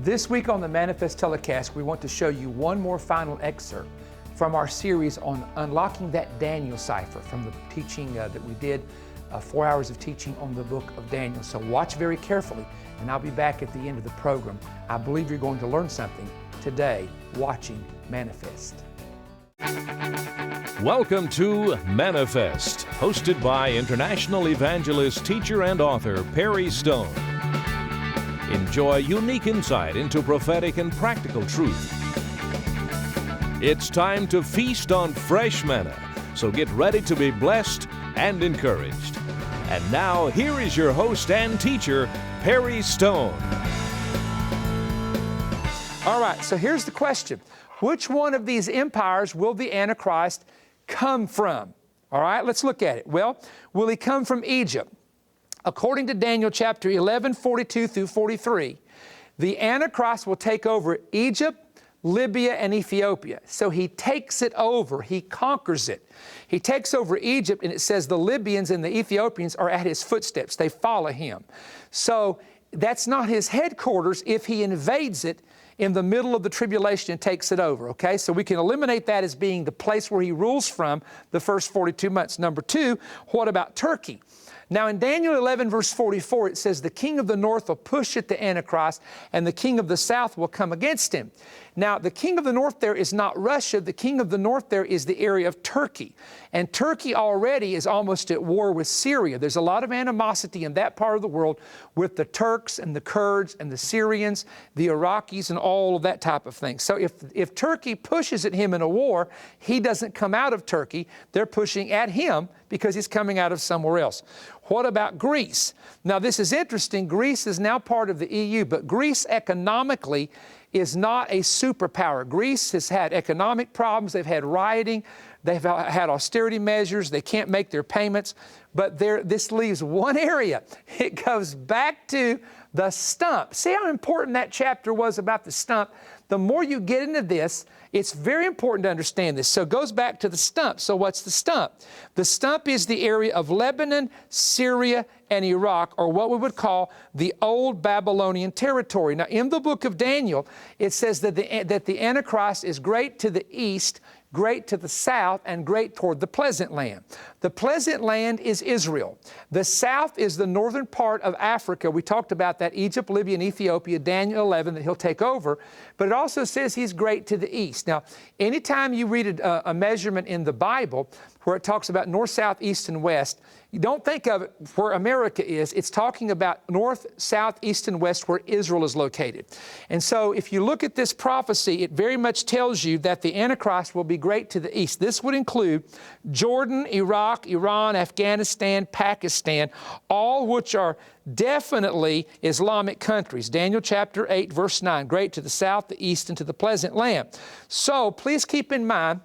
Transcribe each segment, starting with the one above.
This week on the Manifest Telecast, we want to show you one more final excerpt from our series on unlocking that Daniel cipher from the teaching that we did, 4 hours of teaching on the book of Daniel. So watch very carefully, and I'll be back at the end of the program. I believe you're going to learn something today watching Manifest. Welcome to Manifest, hosted by international evangelist, teacher, and author Perry Stone. Enjoy unique insight into prophetic and practical truth. It's time to feast on fresh manna, so get ready to be blessed and encouraged. And now, here is your host and teacher, Perry Stone. All right, so here's the question. Which one of these empires will the Antichrist come from? All right, let's look at it. Well, will he come from Egypt? According to Daniel chapter 11, 42 through 43, the Antichrist will take over Egypt, Libya, and Ethiopia. So he takes it over. He conquers it. He takes over Egypt, and it says the Libyans and the Ethiopians are at his footsteps. They follow him. So that's not his headquarters if he invades it in the middle of the tribulation and takes it over, okay? So we can eliminate that as being the place where he rules from the first 42 months. Number two, what about Turkey? Now in Daniel 11 verse 44, it says the king of the north will push at the Antichrist and the king of the south will come against him. Now the king of the north there is not Russia. The king of the north there is the area of Turkey. And Turkey already is almost at war with Syria. There's a lot of animosity in that part of the world with the Turks and the Kurds and the Syrians, the Iraqis, and all of that type of thing. So if Turkey pushes at him in a war, he doesn't come out of Turkey. They're pushing at him because he's coming out of somewhere else. What about Greece? Now this is interesting. Greece is now part of the EU, but Greece economically is not a superpower. Greece has had economic problems. They've had rioting. They've had austerity measures. They can't make their payments. But this leaves one area. It goes back to the stump. See how important that chapter was about the stump? The more you get into this, it's very important to understand this. So it goes back to the stump. So what's the stump? The stump is the area of Lebanon, Syria, and Iraq, or what we would call the old Babylonian territory. Now, in the book of Daniel, it says that the Antichrist is great to the east, great to the south, and great toward the pleasant land. The pleasant land is Israel. The south is the northern part of Africa. We talked about that, Egypt, Libya, and Ethiopia, Daniel 11, that he'll take over. But it also says he's great to the east. Now, anytime you read a measurement in the Bible where it talks about north, south, east, and west, you don't think of it where America is. It's talking about north, south, east, and west where Israel is located. And so if you look at this prophecy, it very much tells you that the Antichrist will be great to the east. This would include Jordan, Iraq, Iran, Afghanistan, Pakistan, all which are definitely Islamic countries. Daniel chapter 8, verse 9, great to the south, the east, and to the pleasant land. So please keep in mind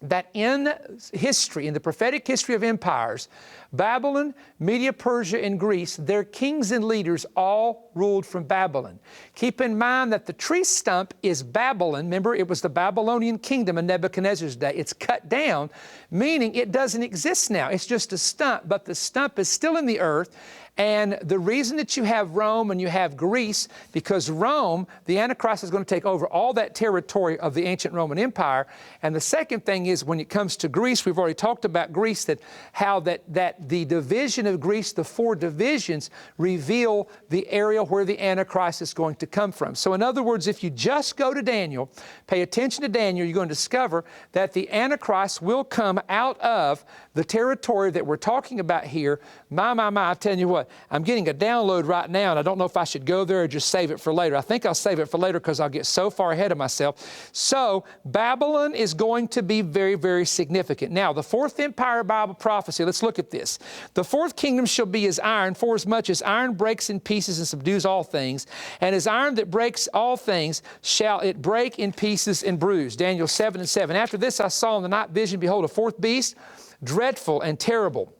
that in history, in the prophetic history of empires, Babylon, Media, Persia, and Greece, their kings and leaders all ruled from Babylon. Keep in mind that the tree stump is Babylon. Remember, it was the Babylonian kingdom in Nebuchadnezzar's day. It's cut down, meaning it doesn't exist now. It's just a stump, but the stump is still in the earth. And the reason that you have Rome and you have Greece, because Rome, the Antichrist is going to take over all that territory of the ancient Roman Empire. And the second thing is when it comes to Greece, we've already talked about Greece, how the division of Greece, the 4 divisions, reveal the area where the Antichrist is going to come from. So in other words, if you just go to Daniel, pay attention to Daniel, you're going to discover that the Antichrist will come out of the territory that we're talking about here. I tell you what, I'm getting a download right now, and I don't know if I should go there or just save it for later. I think I'll save it for later because I'll get so far ahead of myself. So Babylon is going to be very, very significant. Now, the 4th empire Bible prophecy, let's look at this. The 4th kingdom shall be as iron, for as much as iron breaks in pieces and subdues all things, and as iron that breaks all things shall it break in pieces and bruise. Daniel 7:7. After this I saw in the night vision, behold, a 4th beast, dreadful and terrible,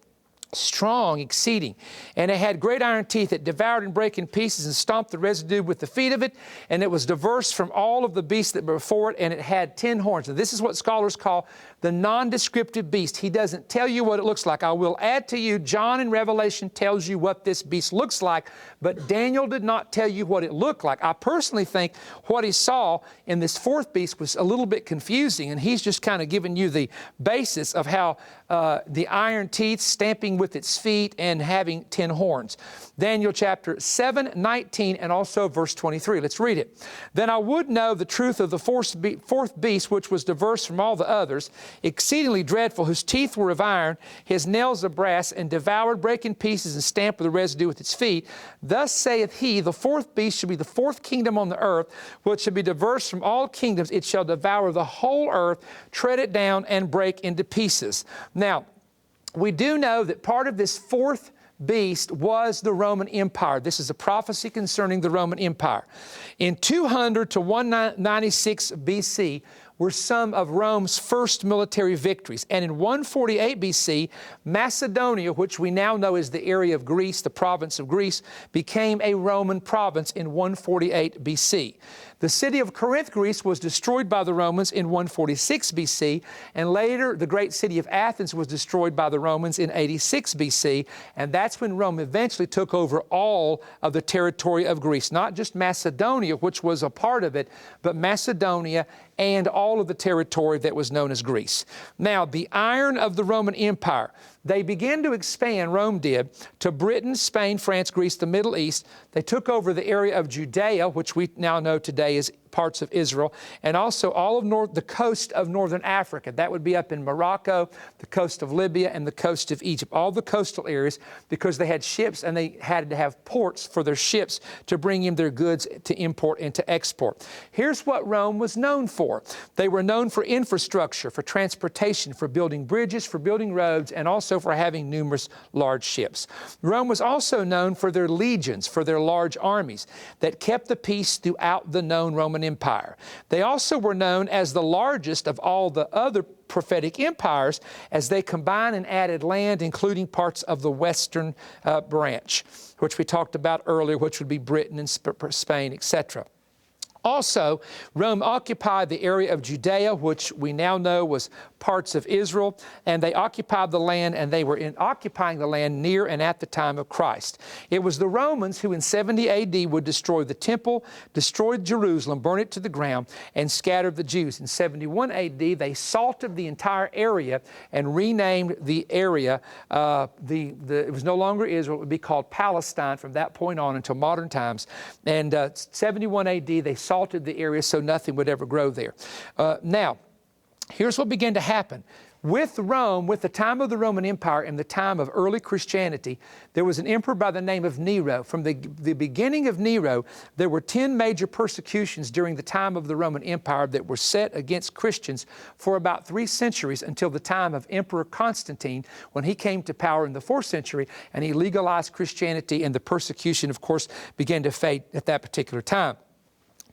strong exceeding. And it had great iron teeth that devoured and brake in pieces and stomped the residue with the feet of it. And it was diverse from all of the beasts that were before it, and it had 10 horns. And this is what scholars call the non-descriptive beast. He doesn't tell you what it looks like. I will add to you, John in Revelation tells you what this beast looks like, but Daniel did not tell you what it looked like. I personally think what he saw in this fourth beast was a little bit confusing, and he's just kind of giving you the basis of how the iron teeth stamping with its feet and having 10 horns. Daniel chapter 7, 19, and also verse 23. Let's read it. Then I would know the truth of the fourth beast, which was diverse from all the others, exceedingly dreadful, whose teeth were of iron, his nails of brass, and devoured, brake in pieces, and stamped with the residue with its feet. Thus saith he, the fourth beast shall be the fourth kingdom on the earth, which shall be diverse from all kingdoms. It shall devour the whole earth, tread it down, and break into pieces. Now, we do know that part of this fourth beast was the Roman Empire. This is a prophecy concerning the Roman Empire. In 200 to 196 BC were some of Rome's first military victories. And in 148 BC, Macedonia, which we now know is the area of Greece, the province of Greece, became a Roman province in 148 BC. The city of Corinth, Greece, was destroyed by the Romans in 146 BC, and later the great city of Athens was destroyed by the Romans in 86 BC, and that's when Rome eventually took over all of the territory of Greece, not just Macedonia, which was a part of it, but Macedonia and all of the territory that was known as Greece. Now, the iron of the Roman Empire, they began to expand, Rome did, to Britain, Spain, France, Greece, the Middle East. They took over the area of Judea, which we now know today is parts of Israel, and also all of the coast of northern Africa. That would be up in Morocco, the coast of Libya, and the coast of Egypt, all the coastal areas, because they had ships and they had to have ports for their ships to bring in their goods to import and to export. Here's what Rome was known for. They were known for infrastructure, for transportation, for building bridges, for building roads, and also for having numerous large ships. Rome was also known for their legions, for their large armies that kept the peace throughout the known Roman Empire. They also were known as the largest of all the other prophetic empires as they combined and added land, including parts of the western branch, which we talked about earlier, which would be Britain and Spain, etc. Also, Rome occupied the area of Judea, which we now know was parts of Israel, and they occupied the land, and they were occupying the land near and at the time of Christ. It was the Romans who in 70 AD would destroy the temple, destroyed Jerusalem, burn it to the ground, and scattered the Jews. In 71 AD, they salted the entire area and renamed the area. It was no longer Israel. It would be called Palestine from that point on until modern times. And 71 AD, they salted the area so nothing would ever grow there. Now, here's what began to happen. With Rome, with the time of the Roman Empire and the time of early Christianity, there was an emperor by the name of Nero. From the beginning of Nero, there were 10 major persecutions during the time of the Roman Empire that were set against Christians for about 3 centuries until the time of Emperor Constantine, when he came to power in the 4th century and he legalized Christianity, and the persecution, of course, began to fade at that particular time.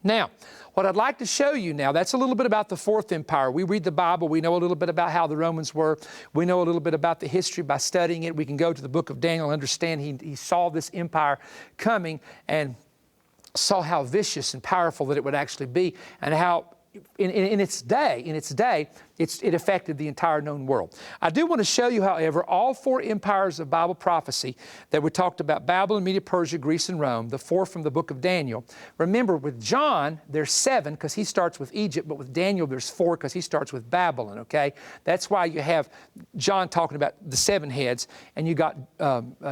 Now, what I'd like to show you now, that's a little bit about the Fourth Empire. We read the Bible. We know a little bit about how the Romans were. We know a little bit about the history by studying it. We can go to the book of Daniel and understand he saw this empire coming and saw how vicious and powerful that it would actually be, and how in its day, it affected the entire known world. I do want to show you, however, all 4 empires of Bible prophecy that we talked about: Babylon, Media, Persia, Greece, and Rome, the 4 from the book of Daniel. Remember, with John, there's 7 because he starts with Egypt, but with Daniel, there's 4 because he starts with Babylon, okay? That's why you have John talking about the 7 heads, and you got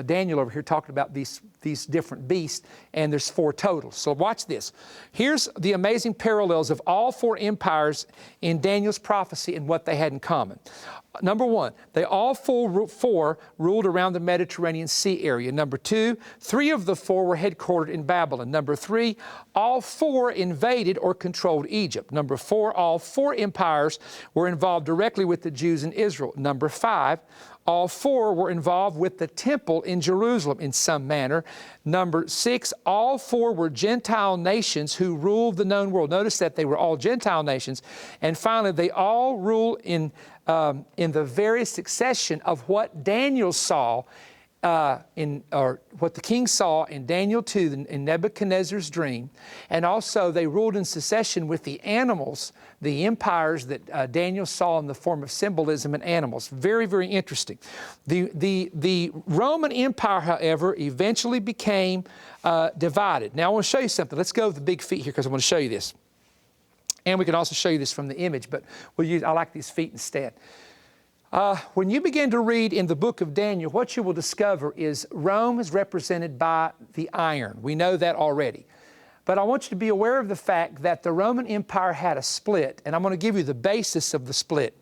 Daniel over here talking about these different beasts, and there's 4 total. So watch this. Here's the amazing parallels of all 4 empires in Daniel's prophecy and what they had in common. Number 1, they all 4 ruled around the Mediterranean Sea area. Number 2, 3 of the 4 were headquartered in Babylon. Number 3, all 4 invaded or controlled Egypt. Number 4, all 4 empires were involved directly with the Jews in Israel. Number 5, All 4 were involved with the temple in Jerusalem in some manner. Number 6, all 4 were Gentile nations who ruled the known world. Notice that they were all Gentile nations. And finally, they all rule in the very succession of what Daniel saw or what the king saw in Daniel 2 in Nebuchadnezzar's dream. And also they ruled in succession with the animals, the empires that Daniel saw in the form of symbolism and animals. Very, very interesting. The Roman Empire, however, eventually became divided. Now I want to show you something. Let's go with the big feet here because I want to show you this. And we can also show you this from the image, but I like these feet instead. When you begin to read in the book of Daniel, what you will discover is Rome is represented by the iron. We know that already. But I want you to be aware of the fact that the Roman Empire had a split, and I'm going to give you the basis of the split.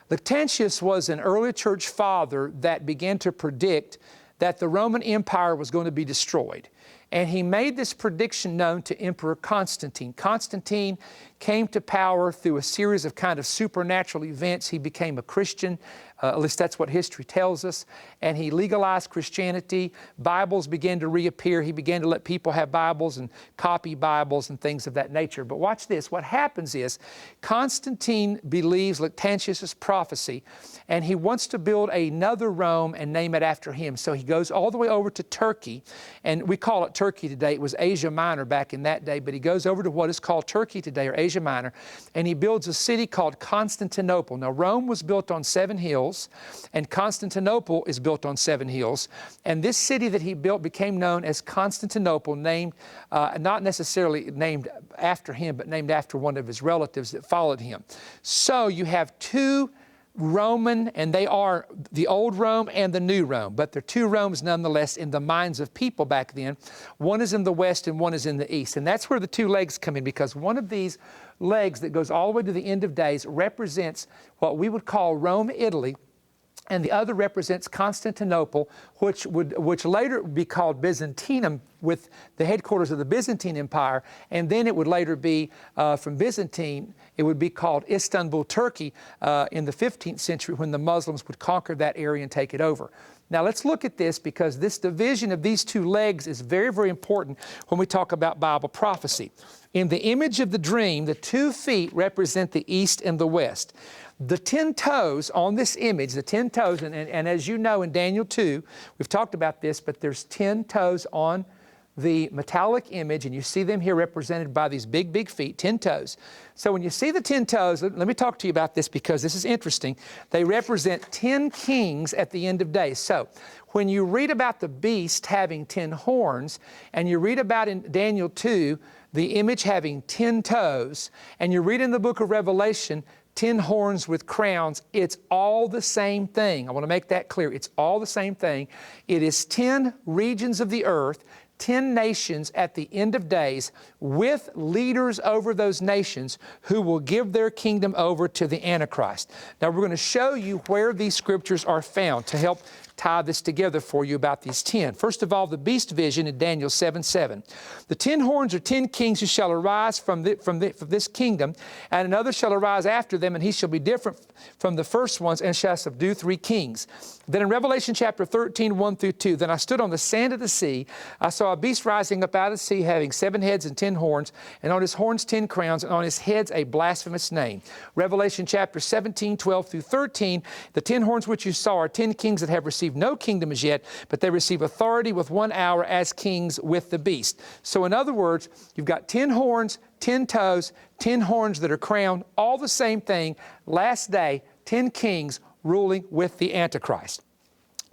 Lactantius was an early church father that began to predict that the Roman Empire was going to be destroyed. And he made this prediction known to Emperor Constantine. Constantine came to power through a series of kind of supernatural events. He became a Christian, at least that's what history tells us, and he legalized Christianity. Bibles began to reappear. He began to let people have Bibles and copy Bibles and things of that nature. But watch this. What happens is Constantine believes Lactantius' prophecy, and he wants to build another Rome and name it after him. So he goes all the way over to Turkey, and we call it Turkey today. It was Asia Minor back in that day, but he goes over to what is called Turkey today, or Asia Minor, and he builds a city called Constantinople. Now, Rome was built on 7 hills, and Constantinople is built on 7 hills. And this city that he built became known as Constantinople, named, not necessarily named after him, but named after one of his relatives that followed him. So you have 2 Roman, and they are the old Rome and the new Rome, but they're 2 Romes nonetheless in the minds of people back then. One is in the west and one is in the east. And that's where the 2 legs come in, because one of these legs that goes all the way to the end of days represents what we would call Rome, Italy, and the other represents Constantinople, which later would be called Byzantium, with the headquarters of the Byzantine Empire, and then it would later be, from Byzantine, it would be called Istanbul, Turkey, in the 15th century when the Muslims would conquer that area and take it over. Now let's look at this, because this division of these 2 legs is very, very important when we talk about Bible prophecy. In the image of the dream, the 2 feet represent the east and the west. The 10 toes on this image, the 10 toes, and as you know in Daniel 2, we've talked about this, but there's 10 toes on the metallic image, and you see them here represented by these big, big feet, 10 toes. So when you see the 10 toes, let me talk to you about this because this is interesting. They represent 10 kings at the end of days. So when you read about the beast having 10 horns, and you read about in Daniel 2, the image having 10 toes, and you read in the book of Revelation, 10 horns with crowns, it's all the same thing. I want to make that clear. It's all the same thing. It is 10 regions of the earth, 10 nations at the end of days, with leaders over those nations who will give their kingdom over to the Antichrist. Now we're going to show you where these scriptures are found to help tie this together for you about these 10. First of all, the beast vision in Daniel 7:7. The 10 horns are 10 kings who shall arise from this kingdom, and another shall arise after them, and he shall be different from the first ones, and shall subdue 3 kings. Then in Revelation chapter 13, 1 through 2, then I stood on the sand of the sea. I saw a beast rising up out of the sea, having 7 heads and 10 horns, and on his horns 10 crowns, and on his heads a blasphemous name. Revelation chapter 17, 12 through 13, the 10 horns which you saw are 10 kings that have received no kingdom as yet, but they receive authority with 1 hour as kings with the beast. So in other words, you've got 10 horns, 10 toes, 10 horns that are crowned, all the same thing. Last day, 10 kings ruling with the Antichrist.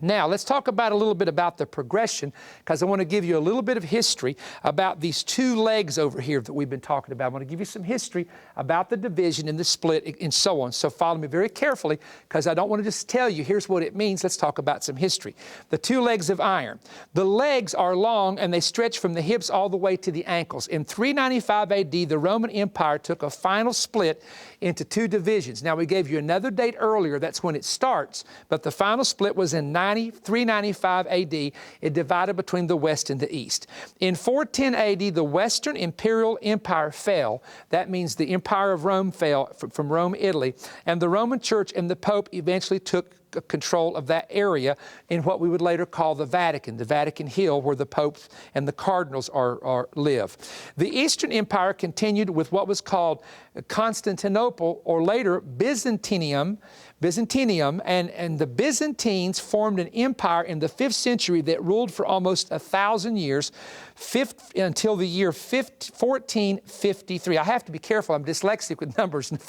Now, let's talk about a little bit about the progression, because I want to give you a little bit of history about these 2 legs over here that we've been talking about. I want to give you some history about the division and the split and so on. So follow me very carefully, because I don't want to just tell you, here's what it means. Let's talk about some history. The 2 legs of iron. The legs are long, and they stretch from the hips all the way to the ankles. In 395 AD, the Roman Empire took a final split into 2 divisions. Now, we gave you another date earlier. That's when it starts, but the final split was in 395 AD, it divided between the west and the east. In 410 AD, the Western Imperial Empire fell. That means the Empire of Rome fell from Rome, Italy, and the Roman Church and the Pope eventually took control of that area in what we would later call the Vatican Hill, where the popes and the cardinals live. The Eastern Empire continued with what was called Constantinople, or later Byzantium, and the Byzantines formed an empire in the 5th century that ruled for almost 1,000 years, until the year 1453. I have to be careful. I'm dyslexic with numbers. And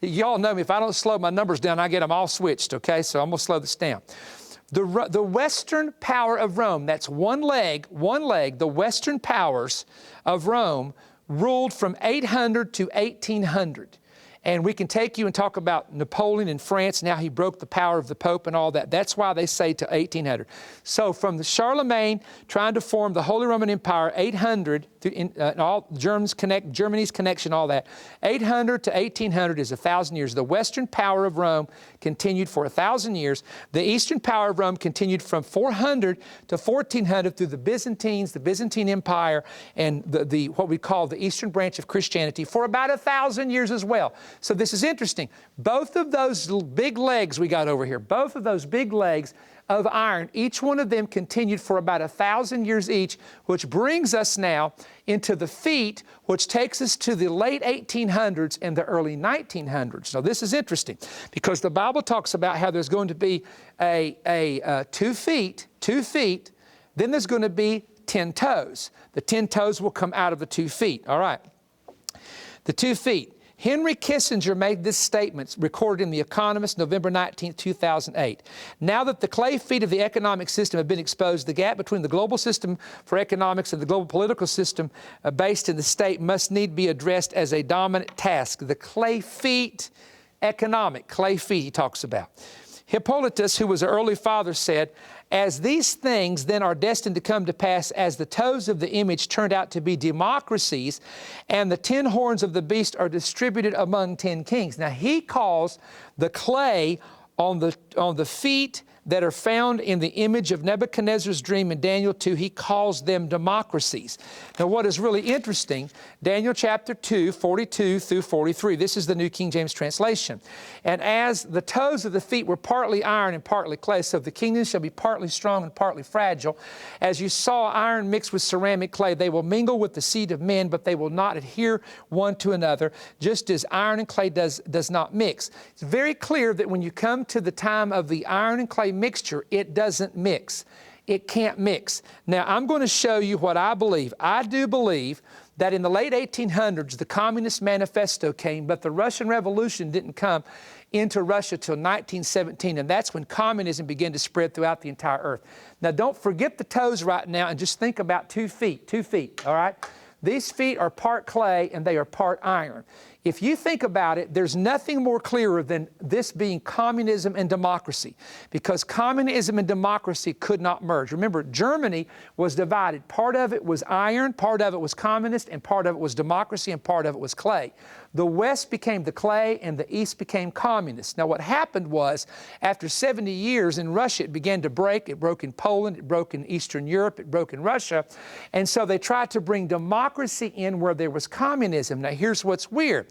y'all know me, if I don't slow my numbers down, I get them all switched, okay? So I'm going to slow this down. The Western power of Rome, that's one leg, the Western powers of Rome ruled from 800 to 1800. And we can take you and talk about Napoleon in France, and how he broke the power of the Pope and all that. That's why they say to 1800. So from the Charlemagne trying to form the Holy Roman Empire, 800, all Germany's connection, all that, 800 to 1800 is 1,000 years. The Western power of Rome continued for 1,000 years. The Eastern power of Rome continued from 400 to 1400 through the Byzantines, the Byzantine Empire, and the what we call the Eastern branch of Christianity for about 1,000 years as well. So this is interesting. Both of those big legs we got over here, both of those big legs of iron, each one of them continued for about 1,000 years each, which brings us now into the feet, which takes us to the late 1800s and the early 1900s. Now this is interesting, because the Bible talks about how there's going to be 2 feet, then there's going to be 10 toes. The 10 toes will come out of the 2 feet. All right. The 2 feet. Henry Kissinger made this statement, recorded in The Economist, November 19, 2008. Now that the clay feet of the economic system have been exposed, the gap between the global system for economics and the global political system based in the state must need be addressed as a dominant task. The clay feet, clay feet he talks about. Hippolytus, who was an early father, said, "As these things then are destined to come to pass, as the toes of the image turned out to be democracies, and the 10 horns of the beast are distributed among 10 kings." Now he calls the clay on the feet that are found in the image of Nebuchadnezzar's dream in Daniel 2, he calls them democracies. Now what is really interesting, Daniel chapter 2, 42 through 43, this is the New King James translation. "And as the toes of the feet were partly iron and partly clay, so the kingdom shall be partly strong and partly fragile. As you saw iron mixed with ceramic clay, they will mingle with the seed of men, but they will not adhere one to another, just as iron and clay does not mix." It's very clear that when you come to the time of the iron and clay mixture, it doesn't mix. It can't mix. Now, I'm going to show you what I believe. I do believe that in the late 1800s, the Communist Manifesto came, but the Russian Revolution didn't come into Russia till 1917, and that's when communism began to spread throughout the entire earth. Now, don't forget the toes right now and just think about 2 feet, all right? These feet are part clay and they are part iron. If you think about it, there's nothing more clearer than this being communism and democracy, because communism and democracy could not merge. Remember, Germany was divided. Part of it was iron, part of it was communist, and part of it was democracy, and part of it was clay. The West became the clay and the East became communist. Now what happened was, after 70 years in Russia, it began to break. It broke in Poland, it broke in Eastern Europe, it broke in Russia. And so they tried to bring democracy in where there was communism. Now here's what's weird.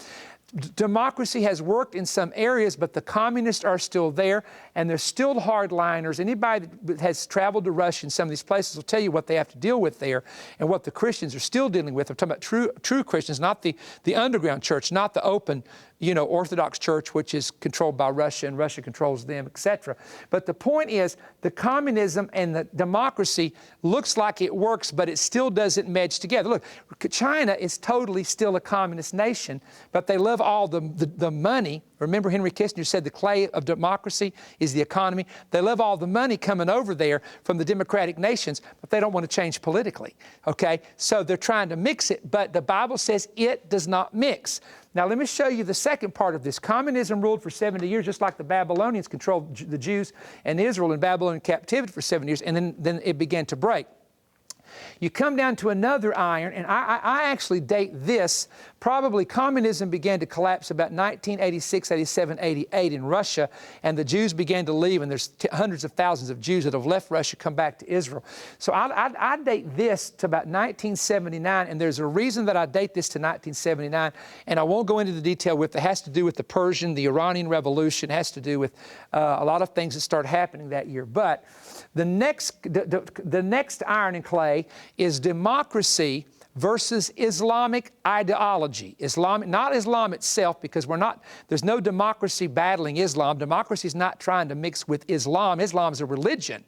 Democracy has worked in some areas, but the communists are still there, and they're still hardliners. Anybody that has traveled to Russia and some of these places will tell you what they have to deal with there and what the Christians are still dealing with. I'm talking about true Christians, not the underground church, not the open, Orthodox church, which is controlled by Russia and Russia controls them, etc. But the point is, the communism and the democracy looks like it works, but it still doesn't mesh together. Look, China is totally still a communist nation, but they love all the money. Remember, Henry Kissinger said the clay of democracy is the economy. They love all the money coming over there from the democratic nations, but they don't want to change politically, okay? So they're trying to mix it, but the Bible says it does not mix. Now, let me show you the second part of this. Communism ruled for 70 years, just like the Babylonians controlled the Jews and Israel in Babylonian captivity for 7 years, and then it began to break. You come down to another iron, and I actually date this. Probably communism began to collapse about 1986, 87, 88 in Russia, and the Jews began to leave, and there's hundreds of thousands of Jews that have left Russia, come back to Israel. So I date this to about 1979, and there's a reason that I date this to 1979, and I won't go into the detail with it. It has to do with the Persian, the Iranian Revolution. It has to do with a lot of things that started happening that year. But the next iron and clay is democracy versus Islamic ideology. Not Islam itself, because there's no democracy battling Islam. Democracy is not trying to mix with Islam. Islam is a religion.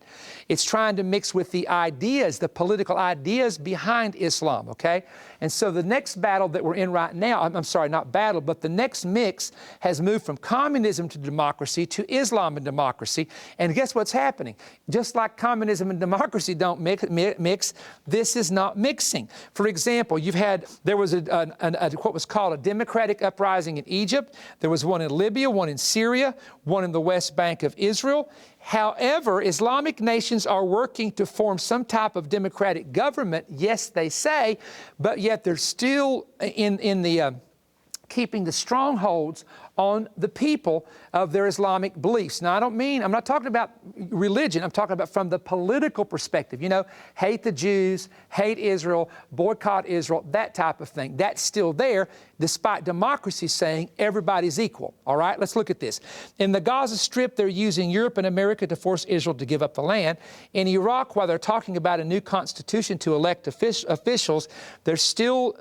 It's trying to mix with the ideas, the political ideas behind Islam, okay? And so the next battle that we're in right now, I'm sorry, not battle, but the next mix has moved from communism to democracy to Islam and democracy. And guess what's happening? Just like communism and democracy don't mix, this is not mixing. For example, there was what was called a democratic uprising in Egypt. There was one in Libya, one in Syria, one in the West Bank of Israel. However, Islamic nations are working to form some type of democratic government, yes, they say, but yet they're still keeping the strongholds on the people of their Islamic beliefs. Now, I'm not talking about religion, I'm talking about from the political perspective. You know, hate the Jews, hate Israel, boycott Israel, that type of thing. That's still there, despite democracy saying everybody's equal. All right, let's look at this. In the Gaza Strip, they're using Europe and America to force Israel to give up the land. In Iraq, while they're talking about a new constitution to elect officials, there's still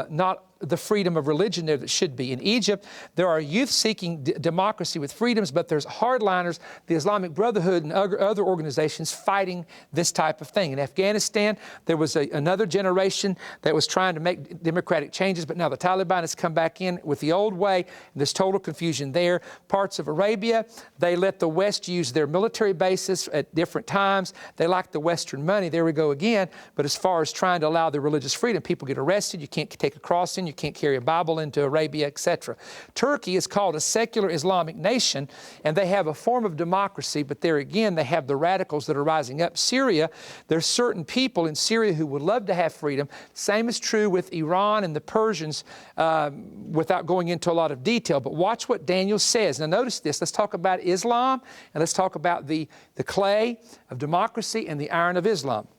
not the freedom of religion there that should be. In Egypt, there are youth seeking democracy with freedoms, but there's hardliners, the Islamic Brotherhood and other organizations fighting this type of thing. In Afghanistan, there was another generation that was trying to make democratic changes, but now the Taliban has come back in with the old way, and there's total confusion there. Parts of Arabia, they let the West use their military bases at different times. They like the Western money. There we go again. But as far as trying to allow the religious freedom, people get arrested. You can't take a cross in. You can't carry a Bible into Arabia, etc. Turkey is called a secular Islamic nation, and they have a form of democracy, but there again, they have the radicals that are rising up. Syria, there's certain people in Syria who would love to have freedom. Same is true with Iran and the Persians, without going into a lot of detail. But watch what Daniel says. Now notice this. Let's talk about Islam, and let's talk about the clay of democracy and the iron of Islam.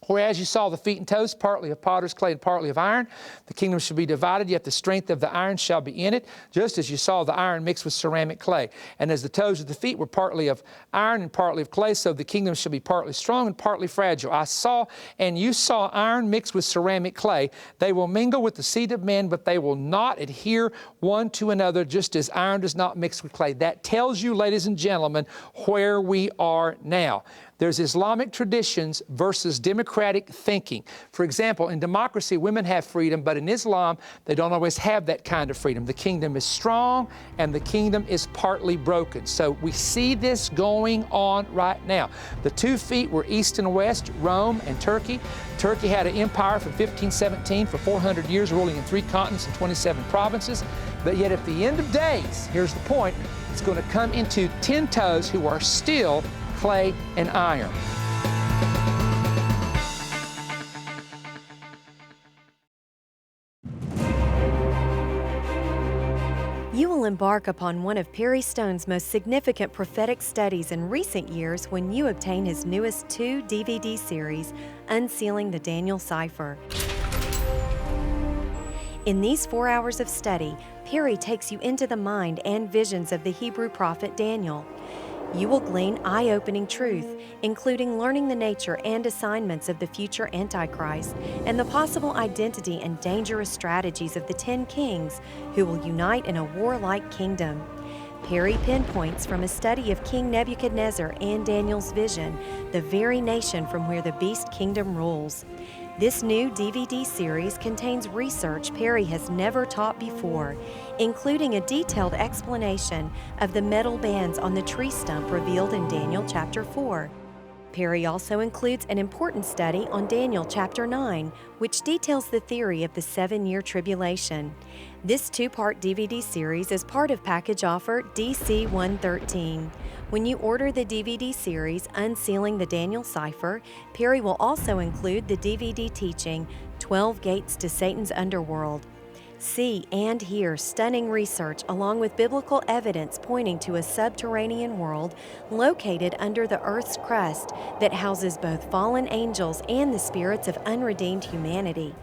Whereas you saw the feet and toes, partly of potter's clay and partly of iron, the kingdom shall be divided, yet the strength of the iron shall be in it, just as you saw the iron mixed with ceramic clay. And as the toes of the feet were partly of iron and partly of clay, so the kingdom shall be partly strong and partly fragile. I saw, and you saw iron mixed with ceramic clay. They will mingle with the seed of men, but they will not adhere one to another, just as iron does not mix with clay. That tells you, ladies and gentlemen, where we are now. There's Islamic traditions versus democratic thinking. For example, in democracy, women have freedom, but in Islam, they don't always have that kind of freedom. The kingdom is strong, and the kingdom is partly broken. So we see this going on right now. The 2 feet were east and west, Rome and Turkey. Turkey had an empire from 1517 for 400 years, ruling in 3 continents and 27 provinces. But yet at the end of days, here's the point, it's going to come into 10 toes who are still clay and iron. You will embark upon one of Perry Stone's most significant prophetic studies in recent years when you obtain his newest 2 DVD series, Unsealing the Daniel Cipher. In these 4 hours of study, Perry takes you into the mind and visions of the Hebrew prophet Daniel. You will glean eye-opening truth, including learning the nature and assignments of the future Antichrist and the possible identity and dangerous strategies of the 10 kings who will unite in a warlike kingdom. Perry pinpoints from a study of King Nebuchadnezzar and Daniel's vision, the very nation from where the beast kingdom rules. This new DVD series contains research Perry has never taught before, including a detailed explanation of the metal bands on the tree stump revealed in Daniel chapter 4. Perry also includes an important study on Daniel chapter 9, which details the theory of the 7-year tribulation. This 2-part DVD series is part of package offer DC 113. When you order the DVD series Unsealing the Daniel Cipher, Perry will also include the DVD teaching 12 Gates to Satan's Underworld. See and hear stunning research along with biblical evidence pointing to a subterranean world located under the earth's crust that houses both fallen angels and the spirits of unredeemed humanity.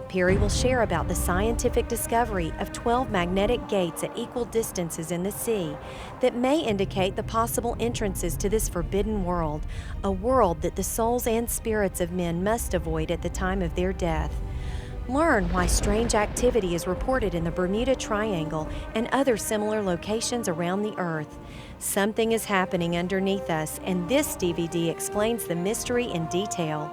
Perry will share about the scientific discovery of 12 magnetic gates at equal distances in the sea that may indicate the possible entrances to this forbidden world, a world that the souls and spirits of men must avoid at the time of their death. Learn why strange activity is reported in the Bermuda Triangle and other similar locations around the earth. Something is happening underneath us, and this DVD explains the mystery in detail.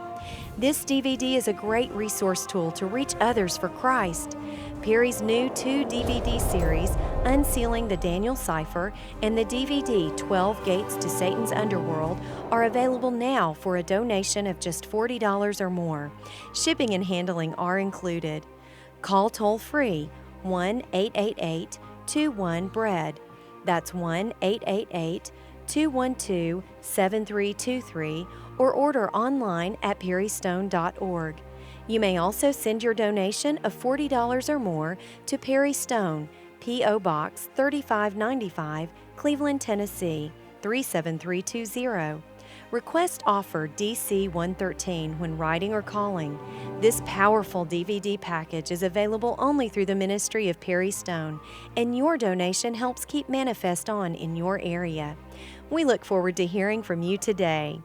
This DVD is a great resource tool to reach others for Christ. Perry's new 2-DVD series, Unsealing the Daniel Cipher, and the DVD 12 Gates to Satan's Underworld are available now for a donation of just $40 or more. Shipping and handling are included. Call toll-free 1-888-21-BREAD. That's 1-888-212-7323, or order online at perrystone.org. You may also send your donation of $40 or more to Perry Stone, P.O. Box 3595, Cleveland, Tennessee 37320. Request offer DC 113 when writing or calling. This powerful DVD package is available only through the ministry of Perry Stone, and your donation helps keep Manifest on in your area. We look forward to hearing from you today.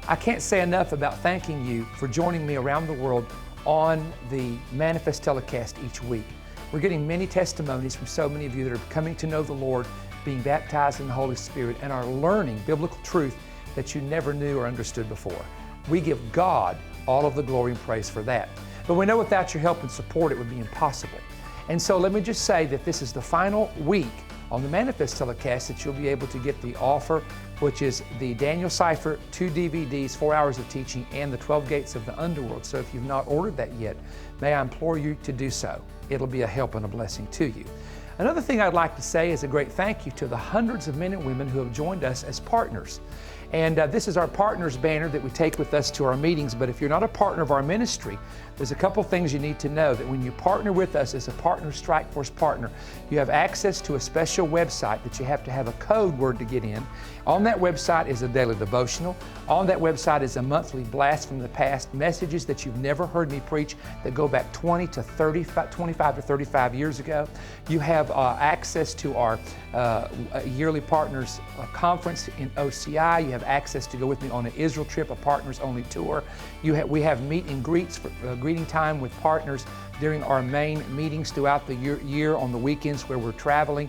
I can't say enough about thanking you for joining me around the world on the Manifest telecast each week. We're getting many testimonies from so many of you that are coming to know the Lord, being baptized in the Holy Spirit, and are learning biblical truth that you never knew or understood before. We give God all of the glory and praise for that. But we know without your help and support it would be impossible. And so let me just say that this is the final week on the Manifest telecast that you'll be able to get the offer, which is the Daniel Cipher, 2 DVDs, 4 hours of teaching, and the 12 Gates of the Underworld. So if you've not ordered that yet, may I implore you to do so. It'll be a help and a blessing to you. Another thing I'd like to say is a great thank you to the hundreds of men and women who have joined us as partners. And this is our partners banner that we take with us to our meetings. But if you're not a partner of our ministry, there's a couple things you need to know. That when you partner with us as a partner Strike Force partner, you have access to a special website that you have to have a code word to get in. On that website is a daily devotional. On that website is a monthly blast from the past, messages that you've never heard me preach that go back 25 to 35 years ago. You have access to our yearly partners conference in OCI. You have access to go with me on an Israel trip, a partners only tour. We have meet and greets, for greeting time with partners during our main meetings throughout the year on the weekends where we're traveling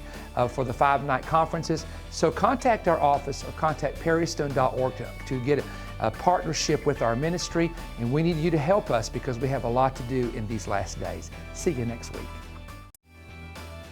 for the 5-night conferences. So contact our office or contact perrystone.org to get a partnership with our ministry, and we need you to help us because we have a lot to do in these last days. See you next week.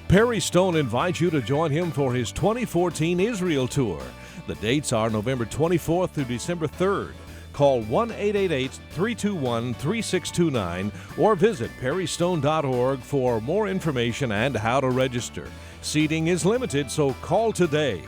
Perry Stone invites you to join him for his 2014 Israel Tour. The dates are November 24th through December 3rd. Call 1-888-321-3629 or visit perrystone.org for more information and how to register. Seating is limited, so call today.